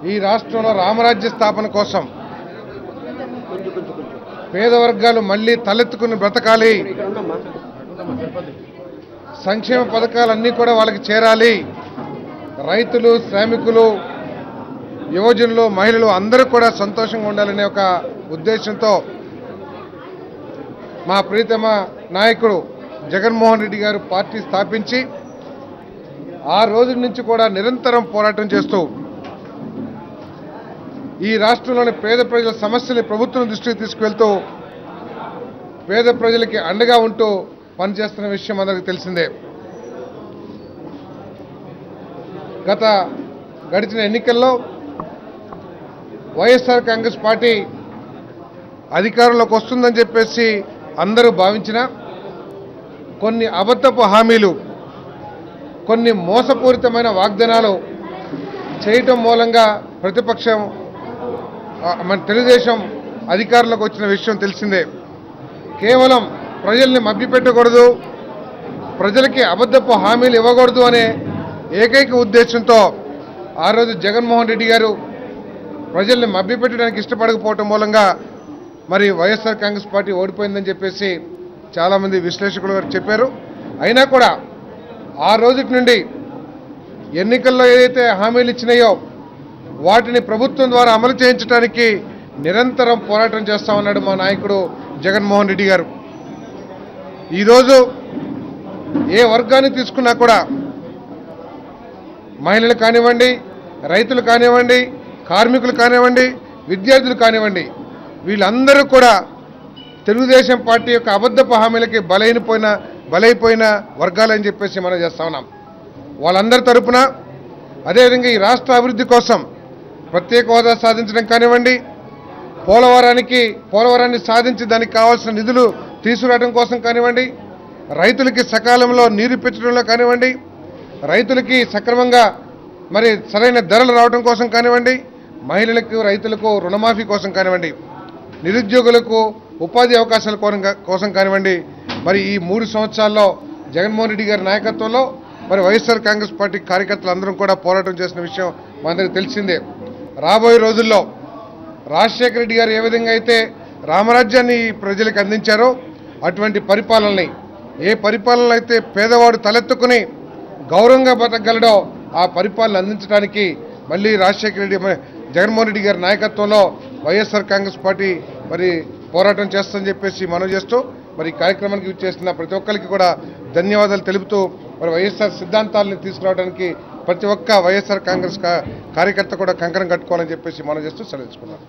ఈ రాష్ట్రంలో రామరాజ్య స్థాపన కోసం పేద వర్గాలు మళ్లీ తలెత్తుకుని బ్రతకాలి, సంక్షేమ పథకాలన్నీ కూడా వాళ్ళకి చేరాలి, రైతులు, శ్రామికులు, యువజనులు, మహిళలు అందరూ కూడా సంతోషంగా ఉండాలనే ఒక ఉద్దేశంతో మా ప్రీతమ నాయకుడు జగన్మోహన్ రెడ్డి గారు పార్టీ స్థాపించి ఆ రోజు నుంచి కూడా నిరంతరం పోరాటం చేస్తూ ఈ రాష్ట్రంలోని పేద ప్రజల సమస్యల్ని ప్రభుత్వం దృష్టికి తీసుకువెళ్తూ పేద ప్రజలకి అండగా ఉంటూ పనిచేస్తున్న విషయం అందరికీ తెలిసిందే. గడిచిన ఎన్నికల్లో వైఎస్ఆర్ కాంగ్రెస్ పార్టీ అధికారంలోకి వస్తుందని చెప్పేసి అందరూ భావించిన కొన్ని అబద్ధపు హామీలు, కొన్ని మోసపూరితమైన వాగ్దానాలు చేయటం మూలంగా ప్రతిపక్షం మన తెలుగుదేశం అధికారంలోకి వచ్చిన విషయం తెలిసిందే. కేవలం ప్రజల్ని మభ్యపెట్టకూడదు, ప్రజలకి అబద్ధపు హామీలు ఇవ్వకూడదు అనే ఏకైక ఉద్దేశంతో ఆ రోజు జగన్మోహన్ రెడ్డి గారు ప్రజల్ని మభ్యపెట్టడానికి ఇష్టపడకపోవటం మూలంగా మరి వైఎస్ఆర్ కాంగ్రెస్ పార్టీ ఓడిపోయిందని చెప్పేసి చాలామంది విశ్లేషకులు చెప్పారు. అయినా కూడా ఆ రోజు నుండి ఎన్నికల్లో ఏదైతే హామీలు ఇచ్చినాయో వాటిని ప్రభుత్వం ద్వారా అమలు చేయించడానికి నిరంతరం పోరాటం చేస్తామన్నాడు మా నాయకుడు జగన్మోహన్ రెడ్డి గారు. ఈరోజు ఏ వర్గాన్ని తీసుకున్నా కూడా మహిళలు కానివ్వండి, రైతులు కానివ్వండి, కార్మికులు కానివ్వండి, విద్యార్థులు కానివ్వండి, వీళ్ళందరూ కూడా తెలుగుదేశం పార్టీ యొక్క అబద్ధపు హామీలకి బలైపోయిన వర్గాలని చెప్పేసి మనం చేస్తా ఉన్నాం. వాళ్ళందరి తరపున అదేవిధంగా ఈ రాష్ట్ర అభివృద్ధి కోసం ప్రత్యేక హోదా సాధించడం కానివ్వండి, పోలవరాన్ని సాధించి దానికి కావాల్సిన నిధులు తీసుకురావడం కోసం కానివ్వండి, రైతులకి సకాలంలో నీరు పెంచడంలో కానివ్వండి, రైతులకి సక్రమంగా మరి సరైన ధరలు రావడం కోసం కానివ్వండి, మహిళలకు, రైతులకు రుణమాఫీ కోసం కానివ్వండి, నిరుద్యోగులకు ఉపాధి అవకాశాల కోసం కానివ్వండి, మరి ఈ 3 సంవత్సరాల్లో జగన్మోహన్ రెడ్డి గారి నాయకత్వంలో మరి వైఎస్ఆర్ కాంగ్రెస్ పార్టీ కార్యకర్తలు అందరం కూడా పోరాటం చేసిన విషయం మనందరికీ తెలిసిందే. రాబోయే రోజుల్లో రాజశేఖర రెడ్డి గారు ఏ విధంగా అయితే రామరాజ్యాన్ని ప్రజలకు అందించారో అటువంటి పరిపాలనని, ఏ పరిపాలన అయితే పేదవాడు తలెత్తుకుని గౌరవంగా బతకగలడో ఆ పరిపాలన అందించడానికి మళ్ళీ జగన్మోహన్ రెడ్డి గారి నాయకత్వంలో వైఎస్ఆర్ కాంగ్రెస్ పార్టీ మరి పోరాటం చేస్తుందని చెప్పేసి మనం చేస్తూ మరి కార్యక్రమానికి ఇచ్చేసిన ప్రతి ఒక్కరికి కూడా ధన్యవాదాలు తెలుపుతూ మరి వైఎస్ఆర్ సిద్ధాంతాలను తీసుకురావడానికి ప్రతి ఒక్క వైఎస్ఆర్ కాంగ్రెస్ కార్యకర్త కూడా కంకణం కట్టుకోవాలని చెప్పేసి మనం చేస్తూ సెలవుకున్నాం.